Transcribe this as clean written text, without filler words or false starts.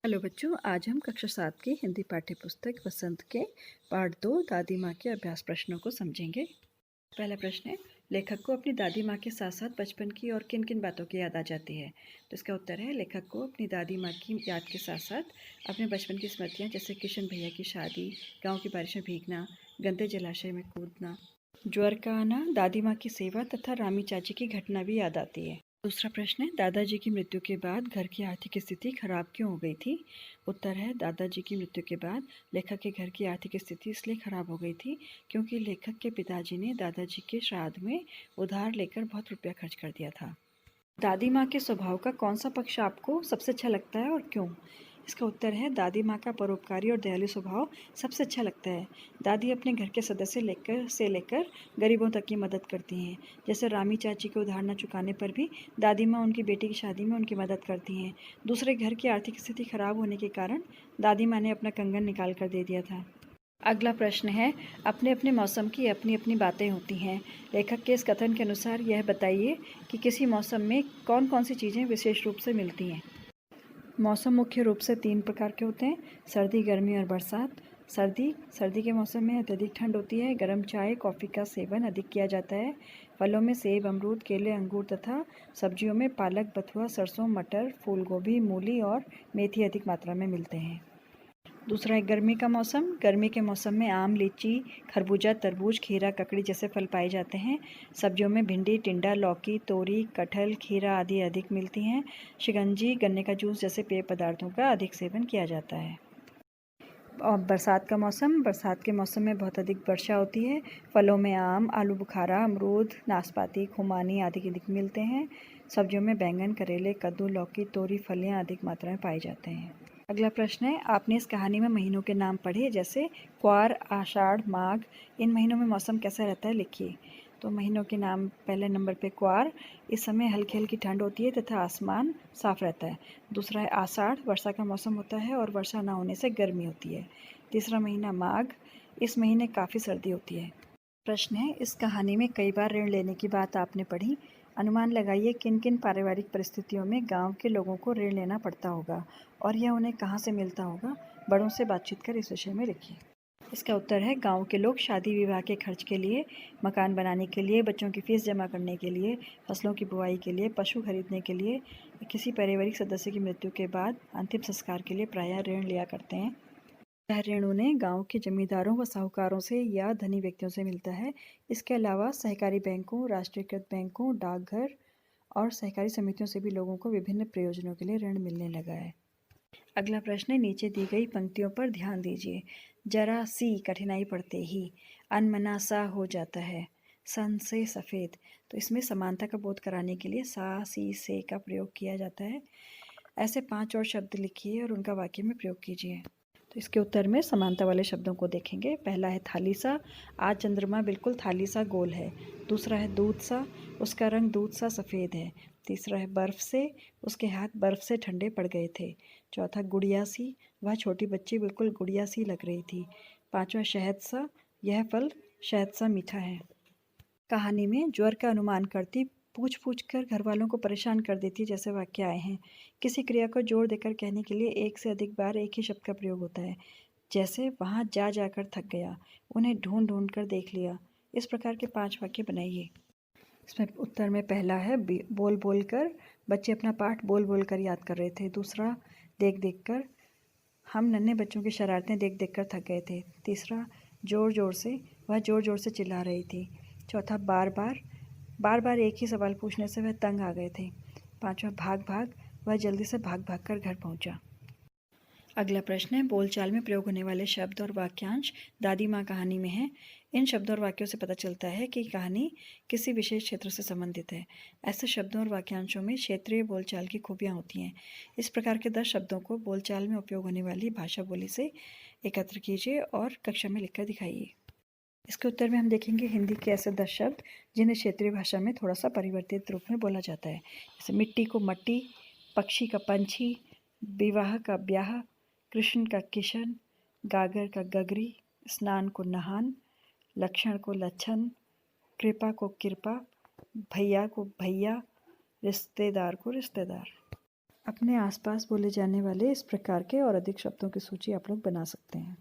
Hello बच्चों, आज हम कक्षा 7 की हिंदी पाठ्य पुस्तक वसंत के पाठ 2 दादी माँ के अभ्यास प्रश्नों को समझेंगे। पहला प्रश्न है, लेखक को अपनी दादी माँ के साथ साथ बचपन की और किन किन बातों की याद आ जाती है। तो इसका उत्तर है, लेखक को अपनी दादी माँ की याद के साथ साथ अपने बचपन की स्मृतियाँ जैसे किशन भैया की शादी, गाँव की बारिश में भीगना, गंदे जलाशय में कूदना, ज्वर का आना, दादी माँ की सेवा तथा रामी चाची की घटना भी याद आती है। दूसरा प्रश्न है, दादाजी की मृत्यु के बाद घर की आर्थिक स्थिति खराब क्यों हो गई थी। उत्तर है, दादाजी की मृत्यु के बाद लेखक के घर की आर्थिक स्थिति इसलिए खराब हो गई थी क्योंकि लेखक के पिताजी ने दादाजी के श्राद्ध में उधार लेकर बहुत रुपया खर्च कर दिया था। दादी माँ के स्वभाव का कौन सा पक्ष आपको सबसे अच्छा लगता है और क्यों। इसका उत्तर है, दादी माँ का परोपकारी और दयालु स्वभाव सबसे अच्छा लगता है। दादी अपने घर के सदस्य लेकर गरीबों तक की मदद करती हैं। जैसे रामी चाची को उधार न चुकाने पर भी दादी माँ उनकी बेटी की शादी में उनकी मदद करती हैं। दूसरे घर की आर्थिक स्थिति खराब होने के कारण दादी माँ ने अपना कंगन निकाल कर दे दिया था। अगला प्रश्न है, अपने अपने मौसम की अपनी अपनी बातें होती हैं। लेखक के इस कथन के अनुसार यह बताइए कि किसी मौसम में कौन कौन सी चीज़ें विशेष रूप से मिलती हैं। मौसम मुख्य रूप से 3 प्रकार के होते हैं, सर्दी, गर्मी और बरसात। सर्दी के मौसम में अत्यधिक ठंड होती है। गर्म चाय, कॉफ़ी का सेवन अधिक किया जाता है। फलों में सेब, अमरूद, केले, अंगूर तथा सब्जियों में पालक, बथुआ, सरसों, मटर, फूलगोभी, मूली और मेथी अधिक मात्रा में मिलते हैं। दूसरा है गर्मी का मौसम। गर्मी के मौसम में आम, लीची, खरबूजा, तरबूज, खीरा, ककड़ी जैसे फल पाए जाते हैं। सब्जियों में भिंडी, टिंडा, लौकी, तोरी, कटहल, खीरा आदि अधिक मिलती हैं। शिकंजी, गन्ने का जूस जैसे पेय पदार्थों का अधिक सेवन किया जाता है। और बरसात के मौसम में बहुत अधिक वर्षा होती है। फलों में आम, आलू बुखारा, अमरूद, नाशपाती, खुमानी आदि अधिक मिलते हैं। सब्जियों में बैंगन, करेले, कद्दू, लौकी, तोरी, फलियां अधिक मात्रा में पाए जाते हैं। अगला प्रश्न है, आपने इस कहानी में महीनों के नाम पढ़े जैसे क्वार, आषाढ़, माघ। इन महीनों में मौसम कैसा रहता है, लिखिए। तो महीनों के नाम, पहले नंबर पे क्वार, इस समय हल्की हल्की ठंड होती है तथा आसमान साफ रहता है। दूसरा है आषाढ़, वर्षा का मौसम होता है और वर्षा न होने से गर्मी होती है। तीसरा महीना माघ, इस महीने काफ़ी सर्दी होती है। प्रश्न है, इस कहानी में कई बार ऋण लेने की बात आपने पढ़ी। अनुमान लगाइए किन किन पारिवारिक परिस्थितियों में गांव के लोगों को ऋण लेना पड़ता होगा और यह उन्हें कहां से मिलता होगा। बड़ों से बातचीत कर इस विषय में लिखिए। इसका उत्तर है, गांव के लोग शादी विवाह के खर्च के लिए, मकान बनाने के लिए, बच्चों की फीस जमा करने के लिए, फसलों की बुआई के लिए, पशु खरीदने के लिए, किसी पारिवारिक सदस्य की मृत्यु के बाद अंतिम संस्कार के लिए प्रायः ऋण लिया करते हैं। यह ऋण उन्हें गांव के जमींदारों व साहूकारों से या धनी व्यक्तियों से मिलता है। इसके अलावा सहकारी बैंकों, राष्ट्रीयकृत बैंकों, डाकघर और सहकारी समितियों से भी लोगों को विभिन्न प्रयोजनों के लिए ऋण मिलने लगा है। अगला प्रश्न है, नीचे दी गई पंक्तियों पर ध्यान दीजिए। जरा सी कठिनाई पड़ते ही अनमना सा हो जाता है, सन से सफ़ेद। तो इसमें समानता का बोध कराने के लिए सा, सी, से का प्रयोग किया जाता है। ऐसे 5 और शब्द लिखिए और उनका वाक्य में प्रयोग कीजिए। तो इसके उत्तर में समानता वाले शब्दों को देखेंगे। पहला है थाली सा, आज चंद्रमा बिल्कुल थाली सा गोल है। दूसरा है दूध सा, उसका रंग दूध सा सफ़ेद है। तीसरा है बर्फ़ से, उसके हाथ बर्फ़ से ठंडे पड़ गए थे। चौथा गुड़िया सी, वह छोटी बच्ची बिल्कुल गुड़िया सी लग रही थी। पांचवा शहद सा, यह फल शहद सा मीठा है। कहानी में ज्वर का अनुमान करती पूछ पूछ कर घर वालों को परेशान कर देती जैसे वाक्य आए हैं। किसी क्रिया को जोर देकर कहने के लिए एक से अधिक बार एक ही शब्द का प्रयोग होता है, जैसे वहाँ जा जाकर थक गया, उन्हें ढूंढ ढूंढ कर देख लिया। इस प्रकार के 5 वाक्य बनाइए। इसमें उत्तर में पहला है बोल बोल कर, बच्चे अपना पाठ बोल बोल कर याद कर रहे थे। दूसरा, देख देख कर, हम नन्हे बच्चों की शरारतें देख देख कर थक गए थे। तीसरा, जोर जोर से, वह जोर जोर से चिल्ला रही थी। चौथा, बार बार एक ही सवाल पूछने से वह तंग आ गए थे। पांचवा, भाग भाग, वह जल्दी से भाग भाग कर घर पहुंचा। अगला प्रश्न है, बोलचाल में प्रयोग होने वाले शब्द और वाक्यांश दादी माँ कहानी में हैं। इन शब्दों और वाक्यों से पता चलता है कि कहानी किसी विशेष क्षेत्र से संबंधित है। ऐसे शब्दों और वाक्यांशों में क्षेत्रीय बोलचाल की खूबियाँ होती हैं। इस प्रकार के 10 शब्दों को बोलचाल में उपयोग होने वाली भाषा बोली से एकत्र कीजिए और कक्षा में लिखकर दिखाइए। इसके उत्तर में हम देखेंगे हिंदी के ऐसे 10 शब्द जिन्हें क्षेत्रीय भाषा में थोड़ा सा परिवर्तित रूप में बोला जाता है। जैसे मिट्टी को मट्टी, पक्षी का पंछी, विवाह का ब्याह, कृष्ण का किशन, गागर का गगरी, स्नान को नहान, लक्षण को लच्छन, कृपा को कृपा, भैया को भैया, रिश्तेदार को रिश्तेदार। अपने आसपास बोले जाने वाले इस प्रकार के और अधिक शब्दों की सूची आप लोग बना सकते हैं।